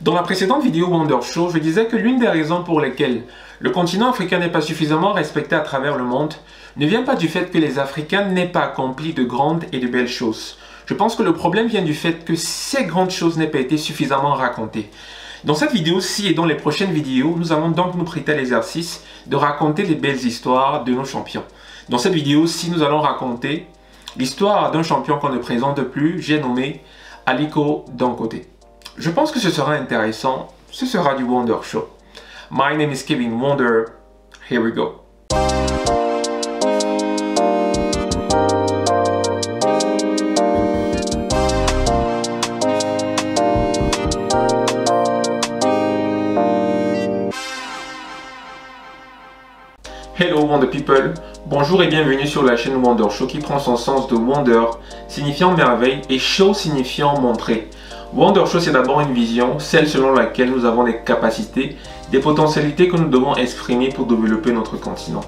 Dans la précédente vidéo Wonder Show, je disais que l'une des raisons pour lesquelles le continent africain n'est pas suffisamment respecté à travers le monde ne vient pas du fait que les Africains n'aient pas accompli de grandes et de belles choses. Je pense que le problème vient du fait que ces grandes choses n'aient pas été suffisamment racontées. Dans cette vidéo-ci et dans les prochaines vidéos, nous allons donc nous prêter à l'exercice de raconter les belles histoires de nos champions. Dans cette vidéo-ci, nous allons raconter l'histoire d'un champion qu'on ne présente plus, j'ai nommé Aliko Dangote. Je pense que ce sera intéressant, ce sera du Wonder Show. My name is Kevin Wonder, here we go. Hello Wonder People, bonjour et bienvenue sur la chaîne Wonder Show qui prend son sens de Wonder signifiant merveille et Show signifiant montrer. Wonder Show, c'est d'abord une vision, celle selon laquelle nous avons des capacités, des potentialités que nous devons exprimer pour développer notre continent.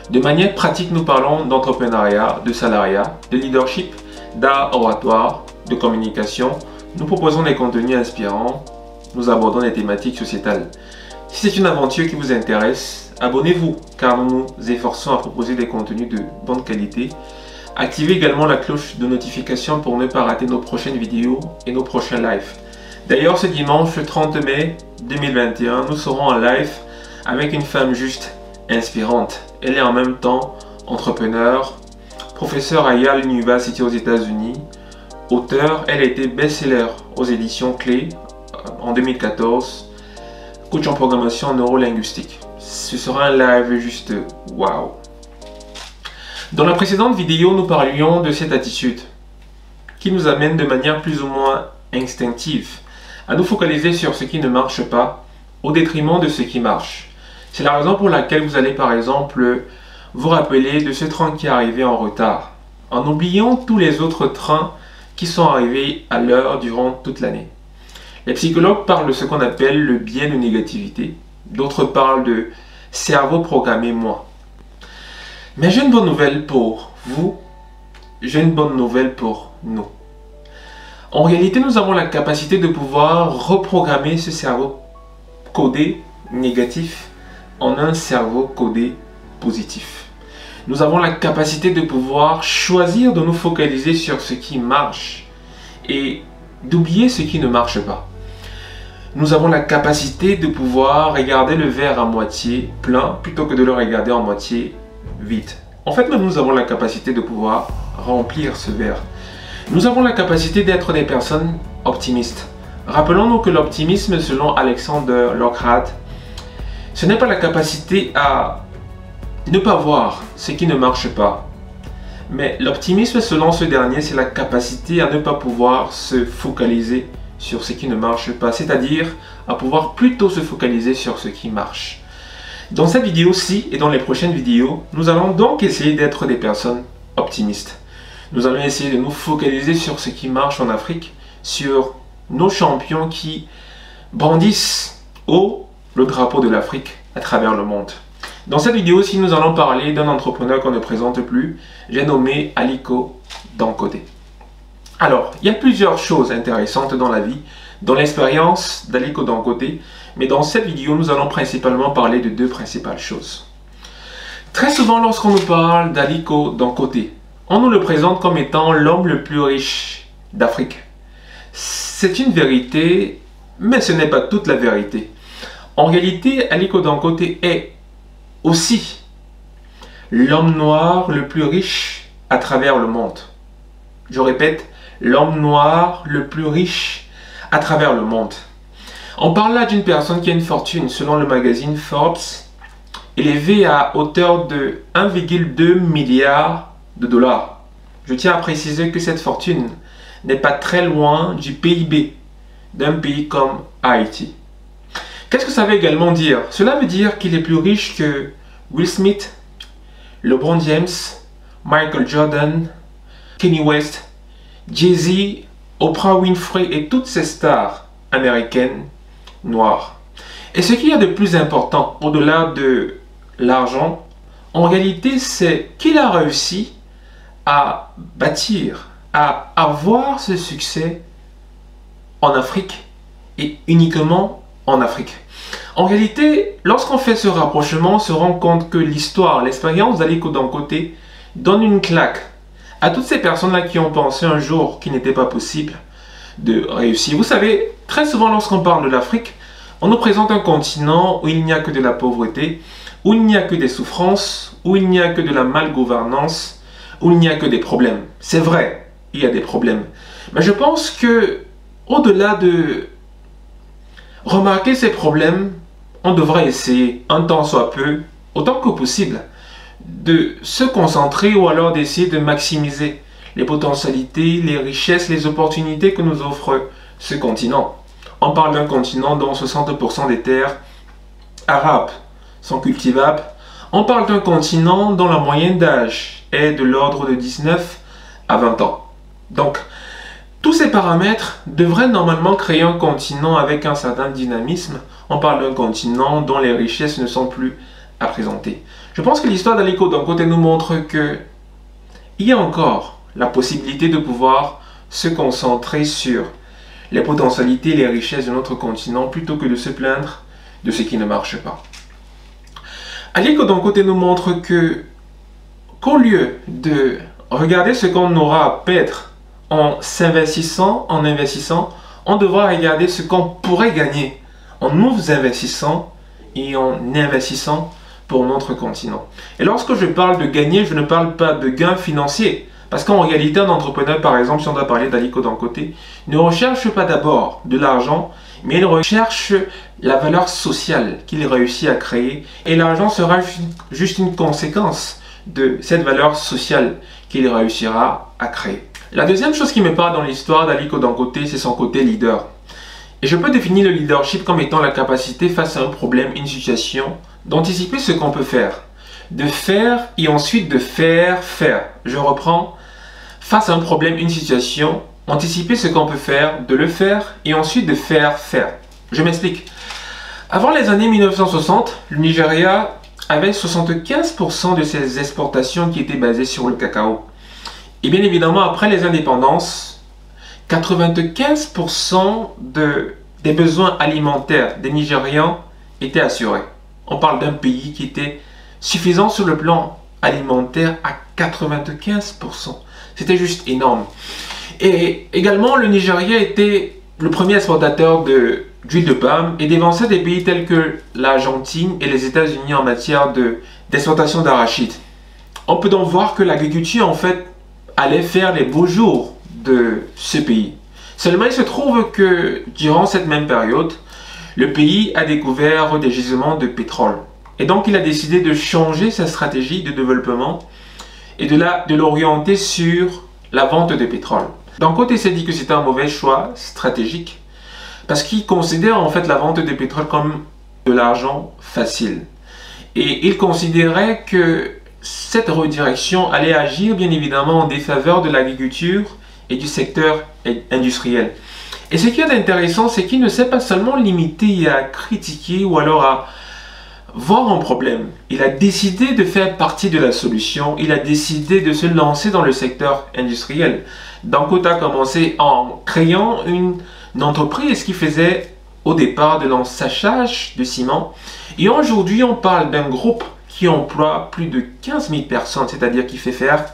De manière pratique, nous parlons d'entrepreneuriat, de salariat, de leadership, d'art oratoire, de communication. Nous proposons des contenus inspirants, nous abordons des thématiques sociétales. Si c'est une aventure qui vous intéresse, abonnez-vous car nous nous efforçons à proposer des contenus de bonne qualité. Activez également la cloche de notification pour ne pas rater nos prochaines vidéos et nos prochains lives. D'ailleurs, ce dimanche 30 mai 2021, nous serons en live avec une femme juste inspirante. Elle est en même temps entrepreneur, professeure à Yale University aux États-Unis, auteure. Elle a été best-seller aux éditions Clé en 2014, coach en programmation neurolinguistique. Ce sera un live juste waouh! Dans la précédente vidéo, nous parlions de cette attitude qui nous amène de manière plus ou moins instinctive à nous focaliser sur ce qui ne marche pas au détriment de ce qui marche. C'est la raison pour laquelle vous allez par exemple vous rappeler de ce train qui est arrivé en retard, en oubliant tous les autres trains qui sont arrivés à l'heure durant toute l'année. Les psychologues parlent de ce qu'on appelle le biais de négativité, d'autres parlent de cerveau programmé moi. Mais j'ai une bonne nouvelle pour vous, j'ai une bonne nouvelle pour nous. En réalité, nous avons la capacité de pouvoir reprogrammer ce cerveau codé négatif en un cerveau codé positif. Nous avons la capacité de pouvoir choisir de nous focaliser sur ce qui marche et d'oublier ce qui ne marche pas. Nous avons la capacité de pouvoir regarder le verre à moitié plein plutôt que de le regarder en moitié vide. En fait, nous avons la capacité de pouvoir remplir ce verre. Nous avons la capacité d'être des personnes optimistes. Rappelons-nous que l'optimisme, selon Alexander Lockhart, ce n'est pas la capacité à ne pas voir ce qui ne marche pas. Mais l'optimisme, selon ce dernier, c'est la capacité à ne pas pouvoir se focaliser sur ce qui ne marche pas, c'est-à-dire à pouvoir plutôt se focaliser sur ce qui marche. Dans cette vidéo-ci et dans les prochaines vidéos, nous allons donc essayer d'être des personnes optimistes. Nous allons essayer de nous focaliser sur ce qui marche en Afrique, sur nos champions qui brandissent haut le drapeau de l'Afrique à travers le monde. Dans cette vidéo-ci, nous allons parler d'un entrepreneur qu'on ne présente plus, j'ai nommé Aliko Dangote. Alors, il y a plusieurs choses intéressantes dans la vie, dans l'expérience d'Aliko Dangote, mais dans cette vidéo, nous allons principalement parler de deux principales choses. Très souvent, lorsqu'on nous parle d'Aliko Dangote, on nous le présente comme étant l'homme le plus riche d'Afrique. C'est une vérité, mais ce n'est pas toute la vérité. En réalité, Aliko Dangote est aussi l'homme noir le plus riche à travers le monde. Je répète, l'homme noir le plus riche à travers le monde. On parle là d'une personne qui a une fortune, selon le magazine Forbes, élevée à hauteur de 1,2 milliard de dollars. Je tiens à préciser que cette fortune n'est pas très loin du PIB d'un pays comme Haïti. Qu'est-ce que ça veut également dire? Cela veut dire qu'il est plus riche que Will Smith, LeBron James, Michael Jordan, Kanye West, Jay-Z, Oprah Winfrey et toutes ces stars américaines noires. Et ce qu'il y a de plus important, au-delà de l'argent, en réalité, c'est qu'il a réussi à bâtir, à avoir ce succès en Afrique et uniquement en Afrique. En réalité, lorsqu'on fait ce rapprochement, on se rend compte que l'histoire, l'expérience d'Aliko Dangote donne une claque à toutes ces personnes-là qui ont pensé un jour qu'il n'était pas possible de réussir. Vous savez, très souvent lorsqu'on parle de l'Afrique, on nous présente un continent où il n'y a que de la pauvreté, où il n'y a que des souffrances, où il n'y a que de la malgouvernance, où il n'y a que des problèmes. C'est vrai, il y a des problèmes. Mais je pense que, au-delà de remarquer ces problèmes, on devrait essayer, un temps soit peu, autant que possible, de se concentrer ou alors d'essayer de maximiser les potentialités, les richesses, les opportunités que nous offre ce continent. On parle d'un continent dont 60% des terres arabes sont cultivables. On parle d'un continent dont la moyenne d'âge est de l'ordre de 19 à 20 ans. Donc, tous ces paramètres devraient normalement créer un continent avec un certain dynamisme. On parle d'un continent dont les richesses ne sont plus à présenter. Je pense que l'histoire d'Aliko Dangote nous montre qu'il y a encore la possibilité de pouvoir se concentrer sur les potentialités et les richesses de notre continent plutôt que de se plaindre de ce qui ne marche pas. Aliko Dangote nous montre qu'au lieu de regarder ce qu'on aura à perdre en s'investissant, on devra regarder ce qu'on pourrait gagner en nous investissant et en investissant pour notre continent. Et lorsque je parle de gagner, je ne parle pas de gains financiers. Parce qu'en réalité, un entrepreneur, par exemple, si on doit parler d'Aliko Dangote, ne recherche pas d'abord de l'argent, mais il recherche la valeur sociale qu'il réussit à créer. Et l'argent sera juste une conséquence de cette valeur sociale qu'il réussira à créer. La deuxième chose qui me parle dans l'histoire d'Aliko Dangote, c'est son côté leader. Et je peux définir le leadership comme étant la capacité face à un problème, une situation, d'anticiper ce qu'on peut faire, de faire et ensuite de faire. Je reprends, face à un problème, une situation, anticiper ce qu'on peut faire, de le faire et ensuite de faire. Je m'explique. Avant les années 1960, le Nigeria avait 75% de ses exportations qui étaient basées sur le cacao. Et bien évidemment, après les indépendances, 95% des besoins alimentaires des Nigérians étaient assurés. On parle d'un pays qui était suffisant sur le plan alimentaire à 95%. C'était juste énorme. Et également, le Nigeria était le premier exportateur d'huile de palme et dévançait des pays tels que l'Argentine et les États-Unis en matière d'exportation d'arachide. On peut donc voir que l'agriculture, en fait, allait faire les beaux jours de ce pays. Seulement, il se trouve que durant cette même période, le pays a découvert des gisements de pétrole. Et donc, il a décidé de changer sa stratégie de développement et de l'orienter sur la vente de pétrole. D'un côté, il s'est dit que c'était un mauvais choix stratégique parce qu'il considère en fait la vente de pétrole comme de l'argent facile. Et il considérait que cette redirection allait agir bien évidemment en défaveur de l'agriculture et du secteur industriel. Et ce qui est intéressant, c'est qu'il ne s'est pas seulement limité à critiquer ou alors à voir un problème. Il a décidé de faire partie de la solution. Il a décidé de se lancer dans le secteur industriel. Dangote a commencé en créant une entreprise qui faisait au départ de l'ensachage de ciment. Et aujourd'hui, on parle d'un groupe qui emploie plus de 15 000 personnes, c'est-à-dire qui fait faire,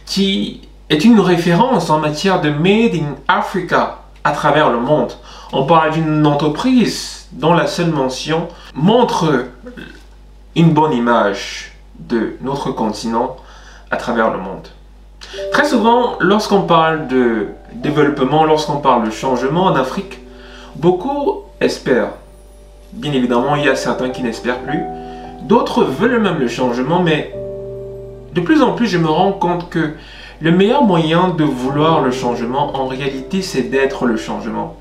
qui est une référence en matière de Made in Africa à travers le monde. On parle d'une entreprise dont la seule mention montre une bonne image de notre continent à travers le monde. Très souvent, lorsqu'on parle de développement, lorsqu'on parle de changement en Afrique, beaucoup espèrent. Bien évidemment, il y a certains qui n'espèrent plus. D'autres veulent même le changement, mais de plus en plus, je me rends compte que le meilleur moyen de vouloir le changement, en réalité, c'est d'être le changement.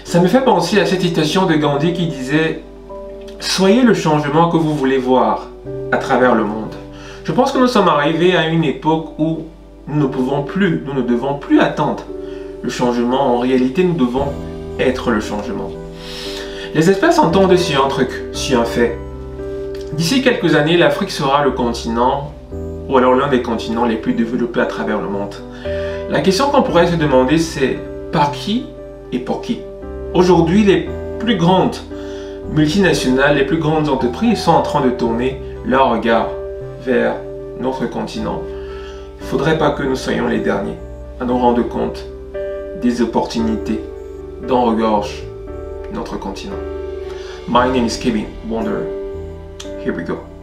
Ça me fait penser à cette citation de Gandhi qui disait « Soyez le changement que vous voulez voir à travers le monde ». Je pense que nous sommes arrivés à une époque où nous ne devons plus attendre le changement. En réalité, nous devons être le changement. Les experts s'entendent sur un truc, sur un fait. D'ici quelques années, l'Afrique sera le continent, ou alors l'un des continents les plus développés à travers le monde. La question qu'on pourrait se demander, c'est par qui et pour qui? Aujourd'hui, les plus grandes multinationales, les plus grandes entreprises sont en train de tourner leur regard vers notre continent. Il ne faudrait pas que nous soyons les derniers à nous rendre compte des opportunités dont regorge notre continent. My name is Kevin Wanderer. Here we go.